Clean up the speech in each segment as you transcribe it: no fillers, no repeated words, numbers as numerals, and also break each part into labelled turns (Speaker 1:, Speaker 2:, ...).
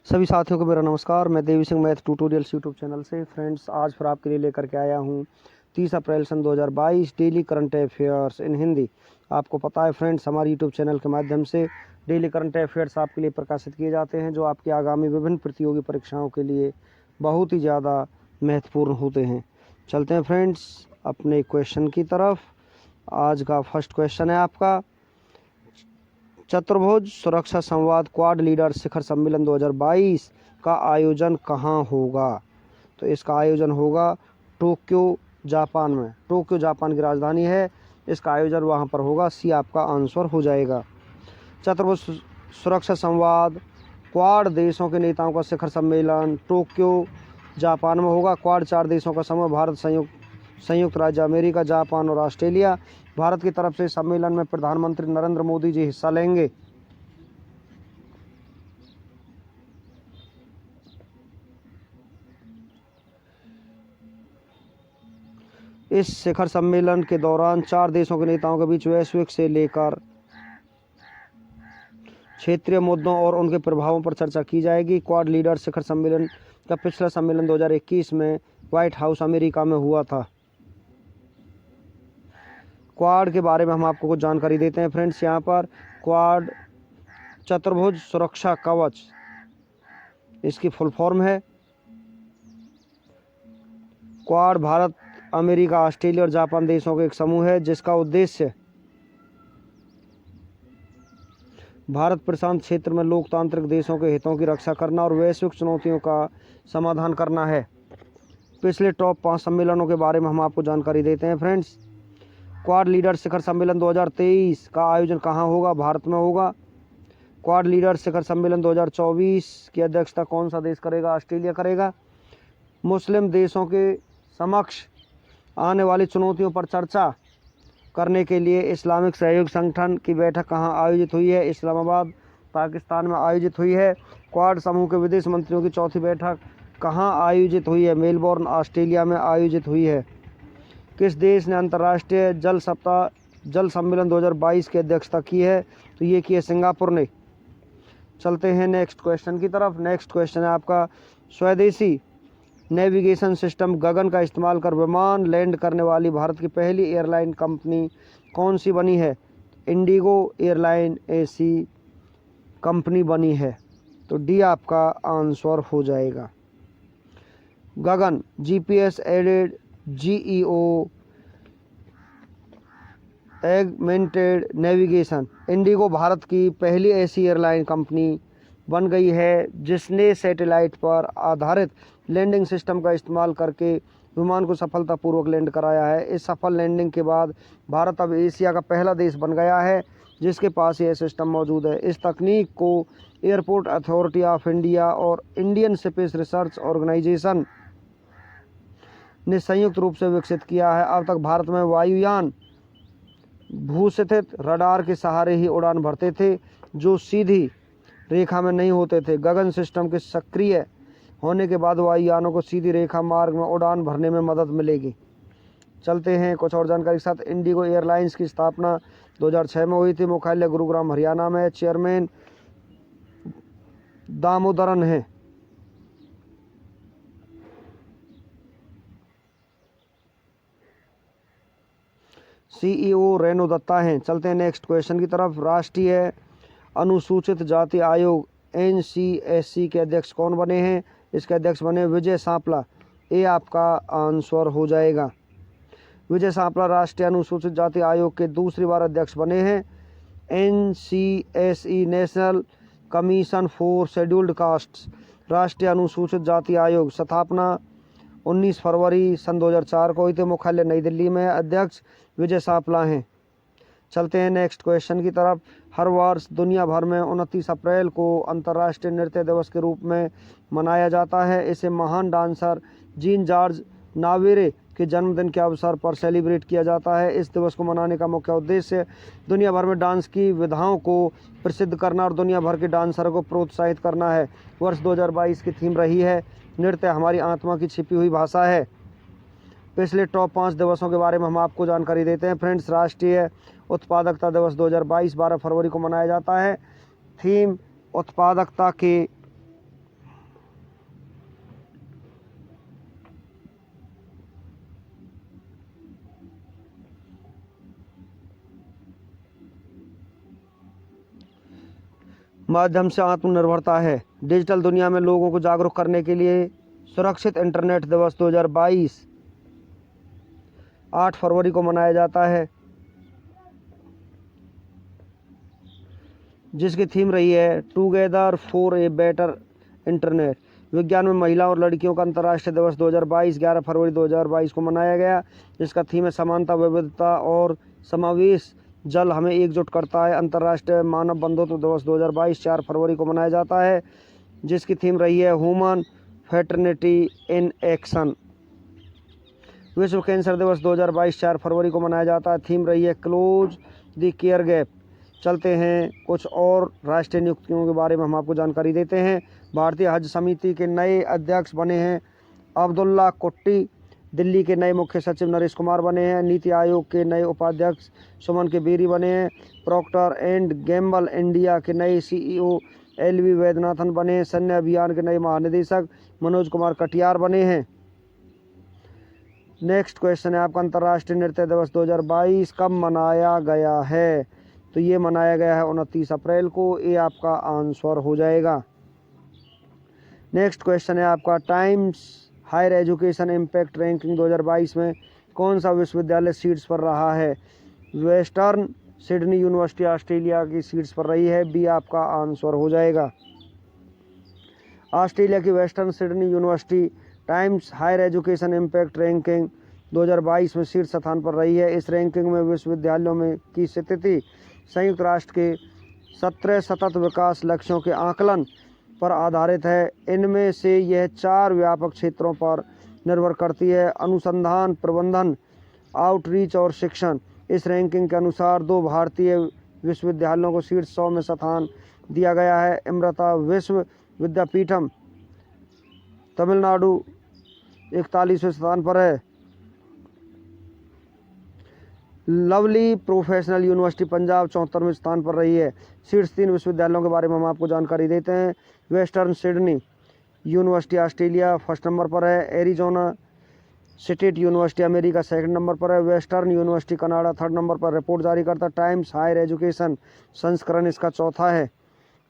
Speaker 1: सभी साथियों को मेरा नमस्कार। मैं Devi Singh math tutorials YouTube channel से फ्रेंड्स आज फिर आपके लिए लेकर के आया हूँ 30 अप्रैल सन 2022 daily current affairs in Hindi. आपको पता है फ्रेंड्स, हमारे यूट्यूब चैनल के माध्यम से डेली करंट अफेयर्स आपके लिए प्रकाशित किए जाते हैं, जो आपकी आगामी विभिन्न प्रतियोगी परीक्षाओं के लिए बहुत ही ज़्यादा महत्वपूर्ण होते हैं। चलते हैं फ्रेंड्स अपने क्वेश्चन की तरफ। आज का फर्स्ट क्वेश्चन है आपका, चतुर्भुज सुरक्षा संवाद क्वाड लीडर शिखर सम्मेलन 2022 का आयोजन कहाँ होगा? तो इसका आयोजन होगा टोक्यो जापान में। टोक्यो जापान की राजधानी है, इसका आयोजन वहाँ पर होगा। सी आपका आंसर हो जाएगा। चतुर्भुज सुरक्षा संवाद क्वाड देशों के नेताओं का शिखर सम्मेलन टोक्यो जापान में होगा। क्वाड 4 देशों का समूह भारत, संयुक्त राज्य अमेरिका, जापान और ऑस्ट्रेलिया। भारत की तरफ से सम्मेलन में प्रधानमंत्री नरेंद्र मोदी जी हिस्सा लेंगे। इस शिखर सम्मेलन के दौरान 4 देशों के नेताओं के बीच वैश्विक से लेकर क्षेत्रीय मुद्दों और उनके प्रभावों पर चर्चा की जाएगी। क्वाड लीडर शिखर सम्मेलन का पिछला सम्मेलन 2021 में व्हाइट हाउस अमेरिका में हुआ था। क्वाड के बारे में हम आपको कुछ जानकारी देते हैं फ्रेंड्स। यहाँ पर क्वाड चतुर्भुज सुरक्षा कवच, इसकी फुल फॉर्म है। क्वाड भारत, अमेरिका, ऑस्ट्रेलिया और जापान देशों का एक समूह है जिसका उद्देश्य भारत प्रशांत क्षेत्र में लोकतांत्रिक देशों के हितों की रक्षा करना और वैश्विक चुनौतियों का समाधान करना है। पिछले टॉप 5 सम्मेलनों के बारे में हम आपको जानकारी देते हैं फ्रेंड्स। क्वाड लीडर शिखर सम्मेलन 2023 का आयोजन कहाँ होगा? भारत में होगा। क्वाड लीडर शिखर सम्मेलन 2024 की अध्यक्षता कौन सा देश करेगा? ऑस्ट्रेलिया करेगा। मुस्लिम देशों के समक्ष आने वाली चुनौतियों पर चर्चा करने के लिए इस्लामिक सहयोग संगठन की बैठक कहाँ आयोजित हुई है? इस्लामाबाद, पाकिस्तान में आयोजित हुई है। क्वाड समूह के विदेश मंत्रियों की चौथी बैठक कहाँ आयोजित हुई है? मेलबोर्न, ऑस्ट्रेलिया में आयोजित हुई है। किस देश ने अंतर्राष्ट्रीय जल सम्मेलन 2022 की अध्यक्षता की है? तो ये की है सिंगापुर ने। चलते हैं नेक्स्ट क्वेश्चन की तरफ। नेक्स्ट क्वेश्चन है आपका, स्वदेशी नेविगेशन सिस्टम गगन का इस्तेमाल कर विमान लैंड करने वाली भारत की पहली एयरलाइन कंपनी कौन सी बनी है? इंडिगो एयरलाइन ऐसी कंपनी बनी है। तो डी आपका आंसर हो जाएगा। GAGAN GPS aided GEO augmented navigation, IndiGo Bharat की पहली ऐसी एयरलाइन कंपनी बन गई है जिसने सैटेलाइट पर आधारित लैंडिंग सिस्टम का इस्तेमाल करके विमान को सफलतापूर्वक लैंड कराया है। इस सफल लैंडिंग के बाद भारत अब एशिया का पहला देश बन गया है जिसके पास यह सिस्टम मौजूद है। इस तकनीक को एयरपोर्ट अथॉरिटी ऑफ इंडिया और इंडियन स्पेस रिसर्च ऑर्गेनाइजेशन ने संयुक्त रूप से विकसित किया है। अब तक भारत में वायुयान भूस्थित रडार के सहारे ही उड़ान भरते थे जो सीधी रेखा में नहीं होते थे। गगन सिस्टम के सक्रिय होने के बाद वायुयानों को सीधी रेखा मार्ग में उड़ान भरने में मदद मिलेगी। चलते हैं कुछ और जानकारी के साथ। इंडिगो एयरलाइंस की स्थापना 2006 में हुई थी। मुख्यालय गुरुग्राम हरियाणा में। चेयरमैन दामोदरन है। सीईओ रेणु दत्ता हैं। चलते हैं नेक्स्ट क्वेश्चन की तरफ। राष्ट्रीय अनुसूचित जाति आयोग NCSC के अध्यक्ष कौन बने हैं? इसके अध्यक्ष बने विजय सांपला। ये आपका आंसर हो जाएगा। विजय सांपला राष्ट्रीय अनुसूचित जाति आयोग के दूसरी बार अध्यक्ष बने हैं। NCSE national commission for scheduled castes राष्ट्रीय अनुसूचित जाति आयोग स्थापना 19 फरवरी सन 2004 को हुई थी। मुख्यालय नई दिल्ली में। अध्यक्ष विजय सांपला हैं। चलते हैं नेक्स्ट क्वेश्चन की तरफ। हर वर्ष दुनिया भर में 29 अप्रैल को अंतर्राष्ट्रीय नृत्य दिवस के रूप में मनाया जाता है। इसे महान डांसर जीन जॉर्ज नावेरे के जन्मदिन के अवसर पर सेलिब्रेट किया जाता है। इस दिवस को मनाने का मुख्य उद्देश्य दुनिया भर में डांस की विधाओं को प्रसिद्ध करना और दुनिया भर के डांसरों को प्रोत्साहित करना है। वर्ष 2022 की थीम रही है, नृत्य हमारी आत्मा की छिपी हुई भाषा है। पिछले टॉप 5 दिवसों के बारे में हम आपको जानकारी देते हैं फ्रेंड्स। राष्ट्रीय उत्पादकता दिवस 2022 12 फरवरी को मनाया जाता है। थीम उत्पादकता के माध्यम से आत्मनिर्भरता है। डिजिटल दुनिया में लोगों को जागरूक करने के लिए सुरक्षित इंटरनेट दिवस 2022 8 फरवरी को मनाया जाता है, जिसकी थीम रही है together for a better internet. विज्ञान में महिला और लड़कियों का अंतर्राष्ट्रीय दिवस 2022 11 फरवरी 2022 को मनाया गया, जिसका थीम है समानता, विविधता और समावेश। जल हमें एकजुट करता है। अंतर्राष्ट्रीय मानव बंधुत्व दिवस 2022 4 फरवरी को मनाया जाता है, जिसकी थीम रही है ह्यूमन फ्रेटर्निटी इन एक्शन। विश्व कैंसर दिवस 2022 4 फरवरी को मनाया जाता है, थीम रही है क्लोज द केयर गैप। चलते हैं कुछ और राष्ट्रीय नियुक्तियों के बारे में हम आपको जानकारी देते हैं। भारतीय हज समिति के नए अध्यक्ष बने हैं अब्दुल्ला कुट्टी। दिल्ली के नए मुख्य सचिव नरेश कुमार बने हैं। नीति आयोग के नए उपाध्यक्ष सुमन के बेरी बने हैं। प्रॉक्टर एंड गैम्बल इंडिया के नए CEO LV वैद्यनाथन बने हैं। सैन्य अभियान के नए महानिदेशक मनोज कुमार कटियार बने हैं। नेक्स्ट क्वेश्चन है आपका, अंतर्राष्ट्रीय नृत्य दिवस 2022 कब मनाया गया है? तो ये मनाया गया है 29 अप्रैल को। ये आपका आंसर हो जाएगा। नेक्स्ट क्वेश्चन है आपका, Times Higher Education Impact Ranking 2022 में कौन सा विश्वविद्यालय सीट्स पर रहा है? वेस्टर्न सिडनी यूनिवर्सिटी ऑस्ट्रेलिया की सीट्स पर रही है। बी आपका आंसर हो जाएगा। ऑस्ट्रेलिया की Western Sydney University Times Higher Education Impact Ranking 2022 में शीर्ष स्थान पर रही है। इस रैंकिंग में विश्वविद्यालयों में की स्थिति संयुक्त राष्ट्र के 17 सतत विकास लक्ष्यों के आकलन पर आधारित है। इनमें से यह 4 व्यापक क्षेत्रों पर निर्भर करती है: अनुसंधान, प्रबंधन, आउटरीच और शिक्षण। इस रैंकिंग के अनुसार 2 भारतीय विश्वविद्यालयों को शीर्ष 100 में स्थान दिया गया है। अमृता विश्व विद्यापीठम तमिलनाडु 41वें स्थान पर है। लवली प्रोफेशनल यूनिवर्सिटी पंजाब 74वें स्थान पर रही है। शीर्ष 3 विश्वविद्यालयों के बारे में हम आपको जानकारी देते हैं। Western Sydney University Australia first number पर है। Arizona state university America second number पर है। Western university Canada third number पर रिपोर्ट जारी करता। टाइम्स हायर एजुकेशन संस्करण इसका चौथा है।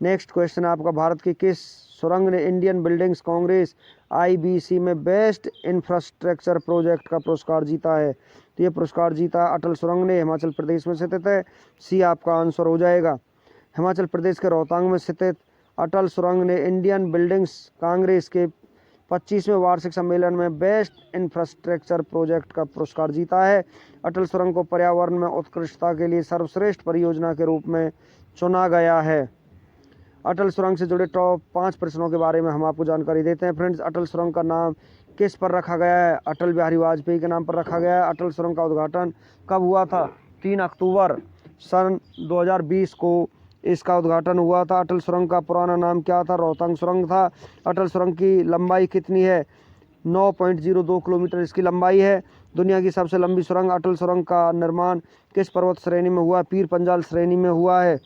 Speaker 1: नेक्स्ट क्वेश्चन आपका, भारत की किस सुरंग ने इंडियन बिल्डिंग्स कांग्रेस IBC में बेस्ट इंफ्रास्ट्रक्चर प्रोजेक्ट का पुरस्कार जीता है? तो ये पुरस्कार जीता अटल सुरंग ने, हिमाचल प्रदेश में स्थित है। सी आपका आंसर हो जाएगा। हिमाचल प्रदेश के रोहतांग में स्थित अटल सुरंग ने इंडियन बिल्डिंग्स कांग्रेस के 25वें वार्षिक सम्मेलन में बेस्ट इंफ्रास्ट्रक्चर प्रोजेक्ट का पुरस्कार जीता है। अटल सुरंग को पर्यावरण में उत्कृष्टता के लिए सर्वश्रेष्ठ परियोजना के रूप में चुना गया है। अटल सुरंग से जुड़े टॉप 5 प्रश्नों के बारे में हम आपको जानकारी देते हैं। फ्रेंड्स, अटल सुरंग का नाम किस पर रखा गया है? अटल बिहारी वाजपेयी के नाम पर रखा गया है। अटल सुरंग का उद्घाटन कब हुआ था? 3 अक्टूबर सन 2020 को इसका उद्घाटन हुआ था। अटल सुरंग का पुराना नाम क्या था? रोहतांग सुरंग था। अटल सुरंग की लंबाई कितनी है? 9.02 किलोमीटर इसकी लंबाई है। दुनिया की सबसे लंबी सुरंग अटल सुरंग का निर्माण किस पर्वत श्रेणी में हुआ? पीर पंजाल श्रेणी में हुआ है।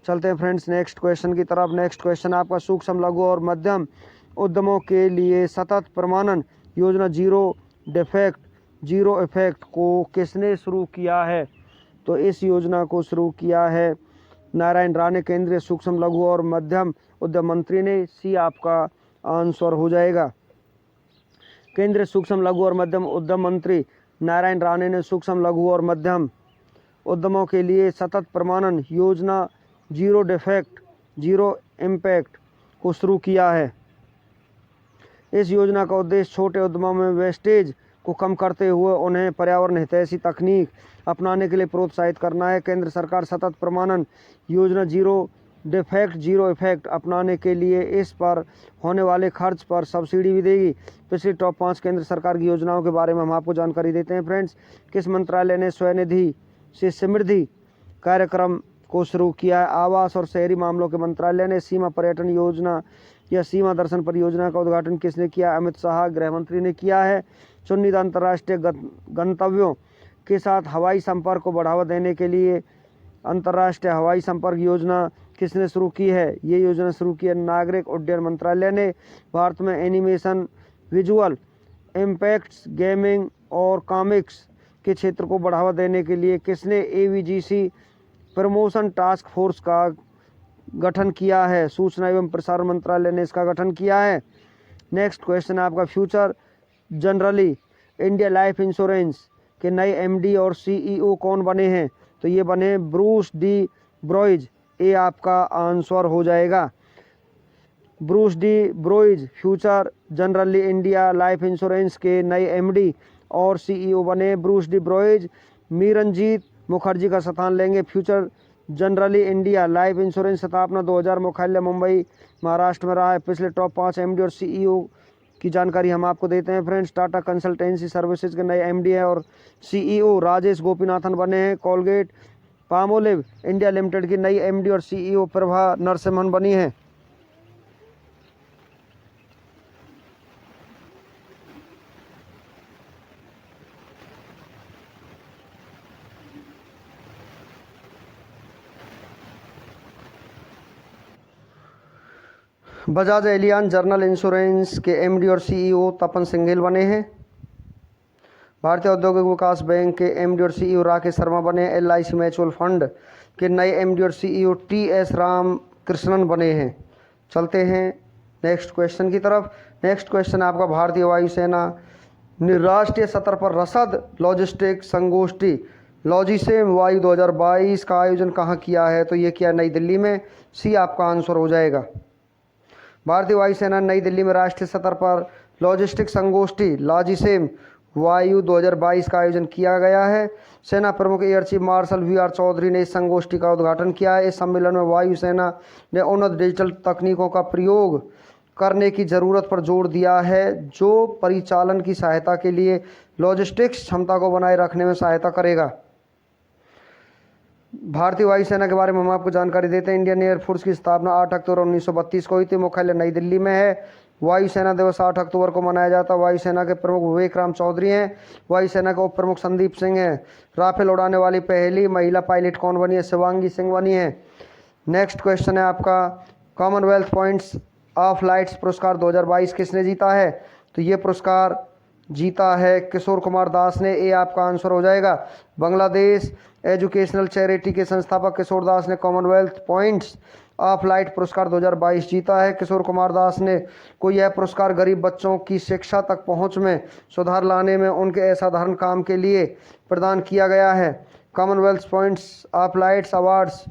Speaker 1: चलते हैं फ्रेंड्स नेक्स्ट क्वेश्चन की तरफ। नेक्स्ट क्वेश्चन आपका, सूक्ष्म लघु और मध्यम उद्यमों के लिए सतत प्रमाणन योजना जीरो इफेक्ट को किसने शुरू किया है? तो इस योजना को शुरू किया है नारायण राणे, केंद्रीय सूक्ष्म लघु और मध्यम उद्यम मंत्री ने। सी आपका आंसर हो जाएगा। केंद्रीय सूक्ष्म लघु और मध्यम उद्यम मंत्री नारायण राणे ने सूक्ष्म लघु और मध्यम उद्यमों के लिए सतत प्रमाणन योजना जीरो डिफेक्ट जीरो इम्पैक्ट को शुरू किया है। इस योजना का उद्देश्य छोटे उद्यमों में वेस्टेज को कम करते हुए उन्हें पर्यावरण हितैषी तकनीक अपनाने के लिए प्रोत्साहित करना है। केंद्र सरकार सतत प्रमाणन योजना जीरो डिफेक्ट जीरो इफेक्ट अपनाने के लिए इस पर होने वाले खर्च पर सब्सिडी भी देगी। पिछली टॉप 5 केंद्र सरकार की योजनाओं के बारे में हम आपको जानकारी देते हैं। फ्रेंड्स, किस मंत्रालय ने स्वनिधि से समृद्धि कार्यक्रम को शुरू किया है? आवास और शहरी मामलों के मंत्रालय ने। सीमा पर्यटन योजना या सीमा दर्शन परियोजना का उद्घाटन किसने किया? अमित शाह गृह मंत्री ने किया है। चुनिंदा अंतर्राष्ट्रीय गंतव्यों के साथ हवाई संपर्क को बढ़ावा देने के लिए अंतर्राष्ट्रीय हवाई संपर्क योजना किसने शुरू की है? ये योजना शुरू की है नागरिक उड्डयन मंत्रालय ने। भारत में एनिमेशन, विजुअल इम्पैक्ट्स, गेमिंग और कॉमिक्स के क्षेत्र को बढ़ावा देने के लिए किसने AVGC प्रमोशन टास्क फोर्स का गठन किया है? सूचना एवं प्रसारण मंत्रालय ने इसका गठन किया है। नेक्स्ट क्वेश्चन है आपका, future generally India life insurance के नए एमडी और सीईओ कौन बने हैं? तो ये बने ब्रूस डी ब्रोइज। ये आपका आंसर हो जाएगा। Bruce D ब्रोइज future generally India life insurance के नए एमडी और सीईओ बने। ब्रूस डी ब्रोइज मीरनजीत मुखर्जी का स्थान लेंगे। Future generally India life insurance स्थापना 2000, मुख्यालय मुंबई महाराष्ट्र में रहा है। पिछले टॉप 5 एमडी और सीईओ की जानकारी हम आपको देते हैं फ्रेंड्स। टाटा कंसल्टेंसी सर्विसेज के नए एमडी है और सीईओ राजेश गोपीनाथन बने हैं। कोलगेट पामोलिव इंडिया लिमिटेड की नई एमडी और सीईओ प्रभा नरसिम्हन बनी है। बजाज एलियान जनरल इंश्योरेंस के एमडी और सीईओ तपन सिंघेल बने हैं। भारतीय औद्योगिक विकास बैंक के एमडी और सीईओ राकेश शर्मा बने। एलआईसी म्यूचुअल फंड के नए एमडी और सीईओ टीएस राम कृष्णन बने हैं। चलते हैं नेक्स्ट क्वेश्चन की तरफ। नेक्स्ट क्वेश्चन है आपका, भारतीय वायुसेना ने राष्ट्रीय स्तर पर रसद लॉजिस्टिक संगोष्ठी लॉजिसेम वायु 2022 का आयोजन कहाँ किया है? तो ये किया नई दिल्ली में। सी आपका आंसर हो जाएगा। भारतीय वायुसेना नई दिल्ली में राष्ट्रीय स्तर पर लॉजिस्टिक संगोष्ठी लॉजिसेम वायु 2022 का आयोजन किया गया है। सेना प्रमुख air chief marshal V R. Chaudhari ने इस संगोष्ठी का उद्घाटन किया है। इस सम्मेलन में वायुसेना ने उन्नत डिजिटल तकनीकों का प्रयोग करने की ज़रूरत पर जोर दिया है, जो परिचालन की सहायता के लिए लॉजिस्टिक्स क्षमता को बनाए रखने में सहायता करेगा। भारतीय वायुसेना के बारे में हम आपको जानकारी देते हैं। इंडियन एयरफोर्स की स्थापना 8 अक्टूबर 1932 को हुई थी। मुख्यालय नई दिल्ली में है। वायुसेना दिवस 8 अक्टूबर को मनाया जाता है। वायुसेना के प्रमुख विवेक राम चौधरी हैं। वायुसेना के उप प्रमुख संदीप सिंह हैं। राफेल उड़ाने वाली पहली महिला पायलट कौन बनी है? शिवांगी सिंह बनी है। नेक्स्ट क्वेश्चन है आपका, कॉमनवेल्थ पॉइंट्स ऑफ लाइट्स पुरस्कार 2022 किसने जीता है? तो ये पुरस्कार जीता है किशोर कुमार दास ने। ये आपका आंसर हो जाएगा। बांग्लादेश एजुकेशनल चैरिटी के संस्थापक किशोर दास ने कॉमनवेल्थ पॉइंट्स ऑफ लाइट पुरस्कार 2022 जीता है। किशोर कुमार दास ने को यह पुरस्कार गरीब बच्चों की शिक्षा तक पहुंच में सुधार लाने में उनके असाधारण काम के लिए प्रदान किया गया है। Commonwealth points of lights awards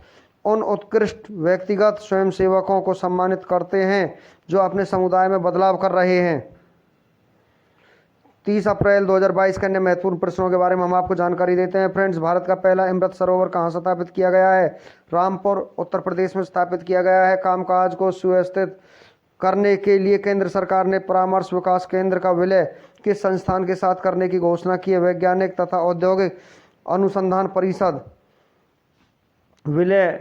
Speaker 1: उन उत्कृष्ट व्यक्तिगत स्वयंसेवकों को सम्मानित करते हैं जो अपने समुदाय में बदलाव कर रहे हैं। 30 अप्रैल 2022 के अन्य महत्वपूर्ण प्रश्नों के बारे में हम आपको जानकारी देते हैं फ्रेंड्स। भारत का पहला अमृत सरोवर कहाँ स्थापित किया गया है? रामपुर उत्तर प्रदेश में स्थापित किया गया है। कामकाज को सुव्यवस्थित करने के लिए केंद्र सरकार ने परामर्श विकास केंद्र का विलय किस संस्थान के साथ करने की घोषणा की है? वैज्ञानिक तथा औद्योगिक अनुसंधान परिषद विलय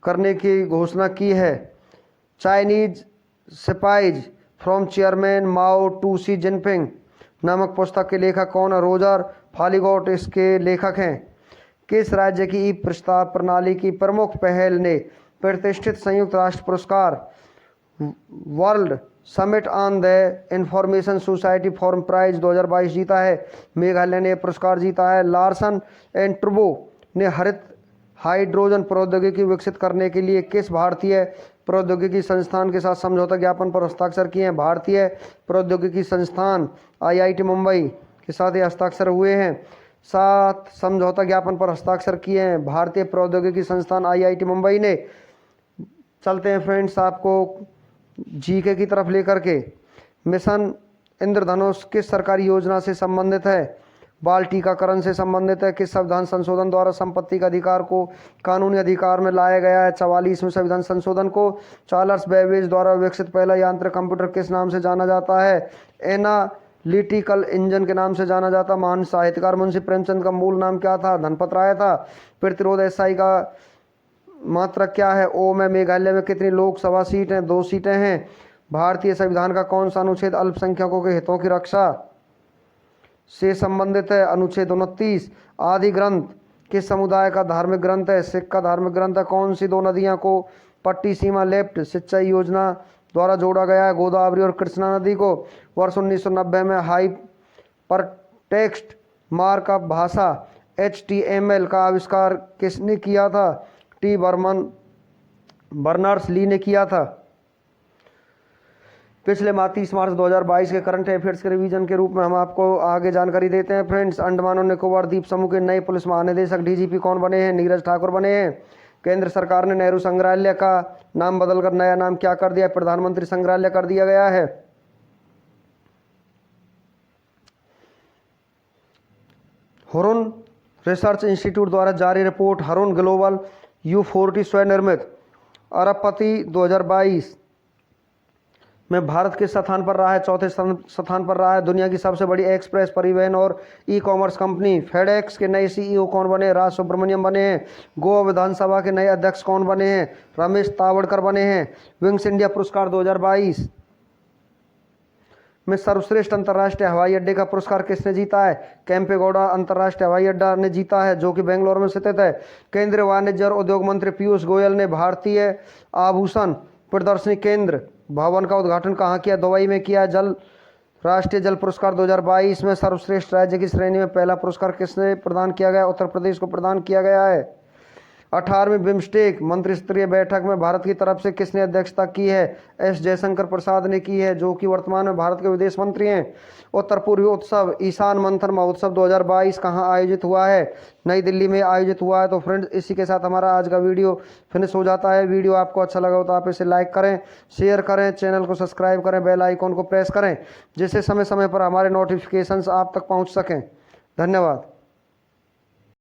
Speaker 1: करने की घोषणा की है। Chinese spies from chairman Mao to Xi Jinping नामक पुस्तक के लेखक कौन है? रोजर फालिगोट इसके लेखक हैं। किस राज्य की ई प्रस्ताव प्रणाली की प्रमुख पहल ने प्रतिष्ठित संयुक्त राष्ट्र पुरस्कार World Summit on the Information Society Forum Prize 2022 जीता है? मेघालय ने पुरस्कार जीता है। लार्सन एंड टुब्रो ने हरित हाइड्रोजन प्रौद्योगिकी विकसित करने के लिए किस भारतीय प्रौद्योगिकी संस्थान के साथ समझौता ज्ञापन पर हस्ताक्षर किए हैं? भारतीय प्रौद्योगिकी संस्थान आईआईटी मुंबई के साथ ये हस्ताक्षर हुए हैं। 7 समझौता ज्ञापन पर हस्ताक्षर किए हैं भारतीय प्रौद्योगिकी संस्थान आईआईटी मुंबई ने। चलते हैं फ्रेंड्स आपको जीके की तरफ लेकर के। मिशन इंद्रधनुष किस सरकारी योजना से संबंधित है? बाल टीकाकरण से संबंधित है। किस संविधान संशोधन द्वारा संपत्ति के अधिकार को कानूनी अधिकार में लाया गया है? 44वें संविधान संशोधन को। चार्ल्स बेबेज द्वारा विकसित पहला यांत्रिक कंप्यूटर किस नाम से जाना जाता है? एनालिटिकल इंजन के नाम से जाना जाता। महान साहित्यकार मुंशी प्रेमचंद का मूल नाम क्या था? धनपत राय था। प्रतिरोध एसआई का मात्रक क्या है? ओम है। मेघालय में कितनी लोकसभा सीट हैं? 2 सीटें हैं। भारतीय संविधान का कौन सा अनुच्छेद अल्पसंख्यकों के हितों की रक्षा से संबंधित है? अनुच्छेद 29। आदि ग्रंथ किस समुदाय का धार्मिक ग्रंथ है? सिख का धार्मिक ग्रंथ है। कौन सी 2 नदियां को पट्टी सीमा लेफ्ट सिंचाई योजना द्वारा जोड़ा गया है? गोदावरी और कृष्णा नदी को। वर्ष 1990 में हाई पर टेक्स्ट मार्कअप भाषा HTML का आविष्कार किसने किया था? टी बर्मन बर्नर्स ली ने किया था। पिछले माह 30 मार्च 2022 के करंट अफेयर्स के रिवीजन के रूप में हम आपको आगे जानकारी देते हैं फ्रेंड्स। अंडमान और निकोबार द्वीप समूह के नए पुलिस महानिदेशक डीजीपी कौन बने हैं? नीरज ठाकुर बने हैं। केंद्र सरकार ने नेहरू संग्रहालय का नाम बदलकर नया नाम क्या कर दिया? प्रधानमंत्री संग्रहालय कर दिया गया है। हुरुन रिसर्च इंस्टीट्यूट द्वारा जारी रिपोर्ट हुरुन ग्लोबल U40 स्वनिर्मित अरबपति 2022 में भारत किस स्थान पर रहा है? चौथे स्थान पर रहा है। दुनिया की सबसे बड़ी एक्सप्रेस परिवहन और ई कॉमर्स कंपनी फेडेक्स के नए CEO कौन बने? राज सुब्रमण्यम बने हैं। गोवा विधानसभा के नए अध्यक्ष कौन बने हैं? रमेश तावड़कर बने हैं। विंग्स इंडिया पुरस्कार 2022 में सर्वश्रेष्ठ अंतर्राष्ट्रीय हवाई अड्डे का पुरस्कार किसने जीता है? केम्पेगौड़ा अंतर्राष्ट्रीय हवाई अड्डा ने जीता है, जो कि बेंगलोर में स्थित है। केंद्रीय वाणिज्य और उद्योग मंत्री पीयूष गोयल ने भारतीय आभूषण प्रदर्शनी केंद्र भवन का उद्घाटन कहाँ किया? दुबई में किया। राष्ट्रीय जल पुरस्कार 2022 में सर्वश्रेष्ठ राज्य की श्रेणी में पहला पुरस्कार किसने प्रदान किया गया? उत्तर प्रदेश को प्रदान किया गया है। 18वीं बिम्स्टेक मंत्रिस्तरीय बैठक में भारत की तरफ से किसने अध्यक्षता की है? एस जयशंकर प्रसाद ने की है, जो कि वर्तमान में भारत के विदेश मंत्री हैं। उत्तर पूर्वी उत्सव ईशान मंथन महोत्सव 2022 कहाँ आयोजित हुआ है? नई दिल्ली में आयोजित हुआ है। तो फ्रेंड्स, इसी के साथ हमारा आज का वीडियो फिनिश हो जाता है। वीडियो आपको अच्छा लगा हो तो आप इसे लाइक करें, शेयर करें, चैनल को सब्सक्राइब करें, बेल आइकॉन को प्रेस करें, जिससे समय समय पर हमारे नोटिफिकेशंस आप तक पहुँच सकें। धन्यवाद।